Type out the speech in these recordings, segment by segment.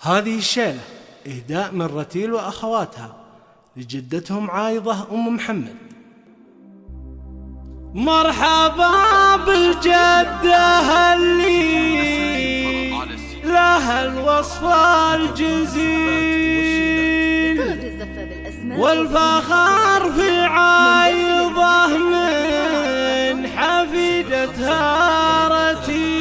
هذه الشيلة إهداء من رتيل وأخواتها لجدتهم عايضة أم محمد. مرحبا بالجدة اللي لها الوصف الجزيل والفخر في عايضة من حفيدتها رتيل.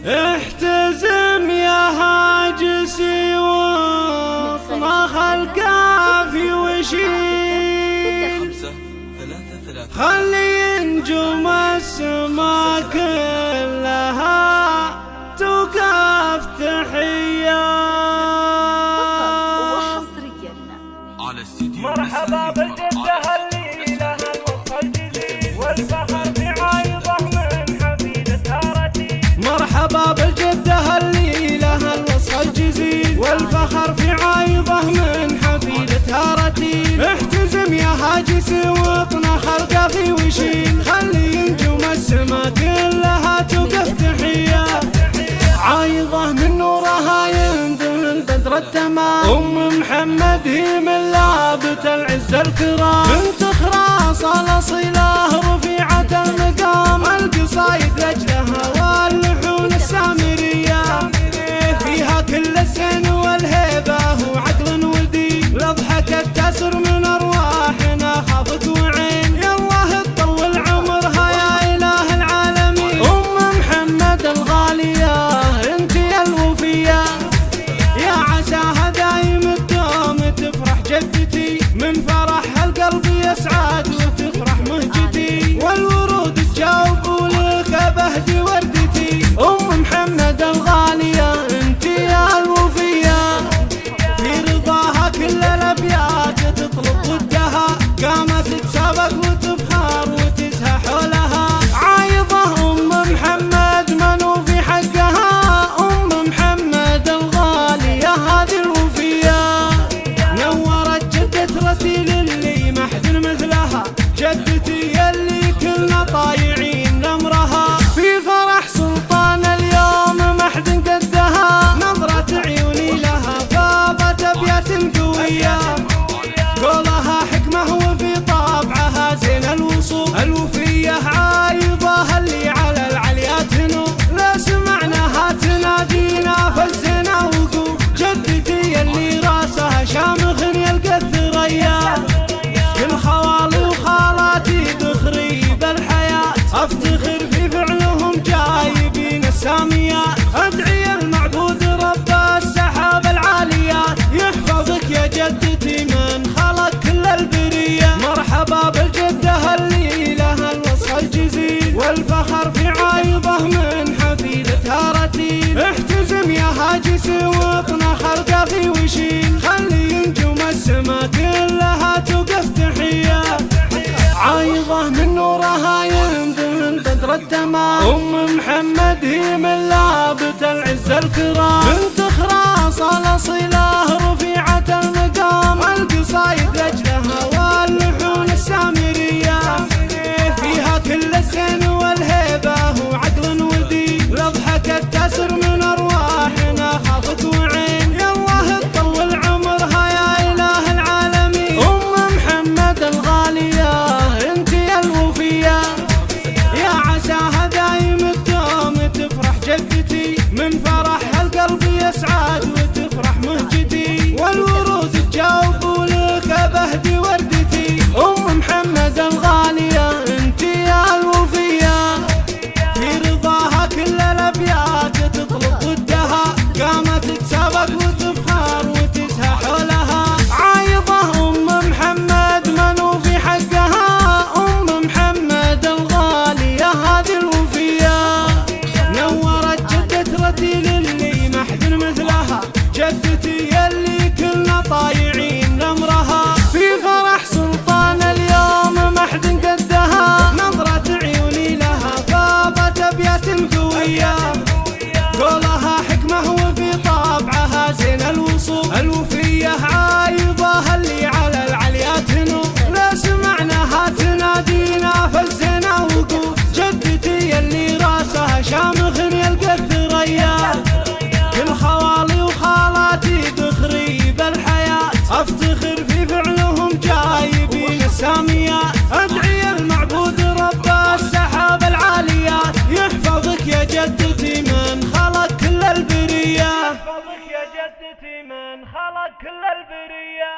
احتزم يا هاجسي واطمخ الكافي وشيل، خلي نجوم السما كلها توقف تحية. مرحبا بالجدة اللي لها الوصف الجزيل والفخر في عايضة من حفيدتها رتيل. مرحبا بالجدة اللي لها الوصف الجزيل والفخر في عايضة من حفيدتها رتيل. احتزم يا هاجس واطنخ القافي وشيل، خلي نجوم السما كلها توقف تحية. عايضة من نورها يندل بدر التمام، أم محمد هي من لابة العز الكرام، بنت خراص الأصيلة رفيعة المقام، القصايد لأجلها واللحون السامرية، فيها كل الزين والهيبة وعقل ودين، لضحكة تسر من أرواحنا خافت وعين. يالله تطول عمرها يا إله العالمين، أم محمد الغالية انت يا الوفية، يا عساها دايم الدوم تفرح جدتي، من فرحها القلب يسعد وتفرح مهجتي، والورود تجاوب لك بهدي وردتي. أم محمد الغالية انت يا الوفية، في رضاها كل الأبيات تطلب ودها، قامت تسابق وتفخر وتزهى حولها. عايضة أم محمد منو في حقها، أم محمد الغالية هذه الوفية، نورت جدة رتيل اللي ما حد مثلها، جدتي يلي كلنا طايعين نمرها، في فرح سلطان اليوم ما حد قدها، نظرة عيوني لها فاضت أبيات قوية، قولها حكمة وفي طابعها زين الوصول. الوفية عايضة اللي على العليات نور، لا سمعناها تنادينا فزنا وقوف، جدتي اللي راسها شامخ يلقى الثريا، كل خوالي وخالاتي ذخري بالحياة، افتخر في فعلهم جايبين الساميات، ادعي المعبود رب السحاب العاليات، يحفظك يا جدتي من خلق كل البرية. مرحبا بالجدة اللي لها الوصف الجزيل والفخر في عايضة من حفيدتها رتيل. احتزم يا هاجس واطنخ القافي وشيل، خلي نجوم السما كلها توقف تحية. عايضة من نورها يندل بدر التمام، أم محمد هي من لابة العز الكرام، بنت خراص الأصيلة رفيعة المقام، القصايد لأجلها واللحون السامرية، فيها كل الزين والهيبة وعقل ودين، لضحكة تسر من أرواحنا خافت وعين. يالله تطول عمرها يا إله العالمين، أم محمد الغالية انت يا الوفية، يا عساها دايم الدوم تفرح جدتي، من فرحها القلب يسعد وتفرح مهجتي، والورود تجاوب لك بهدي وردتي. أم محمد الغالية انت يا الوفية، في رضاها كل الأبيات تطلب ودها، قامت تسابق وتفخر وتزهى حولها. عايضة أم محمد منو في حقها، أم محمد الغالية هذه الوفية، نورت جدة رتيل اللي ما حد مثلها، جدتي يلي كلنا طايعين نمرها، في فرح سلطان اليوم ما حد قدها، نظرة عيوني لها فاضت أبيات قوية، قولها حكمة وفي طابعها زين الوصول. الوفية عايضة اللي على العليات نور، لا سمعناها تنادينا فزنا وقوف، جدتي اللي راسها شامخ يلقى الثريا، أفتخر في فعلهم جايبين الساميات، أدعي المعبود رب السحاب العاليات يحفظك يا جدتي من خلق كل البرية، يحفظك يا جدتي من خلق كل البرية.